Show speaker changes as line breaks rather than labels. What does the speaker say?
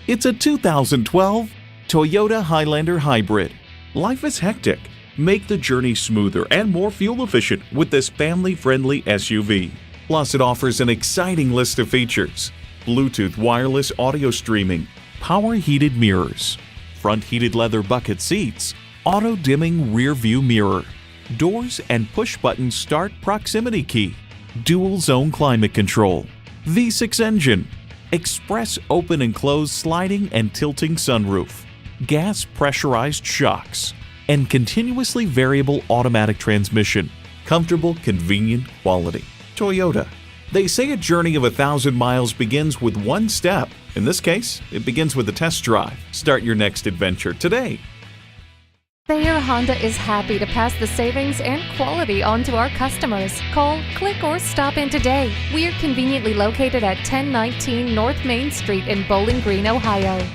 It's a 2012 Toyota Highlander Hybrid. Life is hectic. Make the journey smoother and more fuel efficient with this family-friendly SUV. Plus, it offers an exciting list of features: Bluetooth wireless audio streaming, power heated mirrors, front heated leather bucket seats, auto dimming rear view mirror, doors and push button start proximity key, dual zone climate control, V6 engine, express open and close sliding and tilting sunroof, gas pressurized shocks, and continuously variable automatic transmission. Comfortable, convenient quality. Toyota. They say a journey of 1,000 miles begins with one step. In this case, it begins with a test drive. Start your next adventure today.
Thayer Honda is happy to pass the savings and quality on to our customers. Call, click, or stop in today. We are conveniently located at 1019 North Main Street in Bowling Green, Ohio.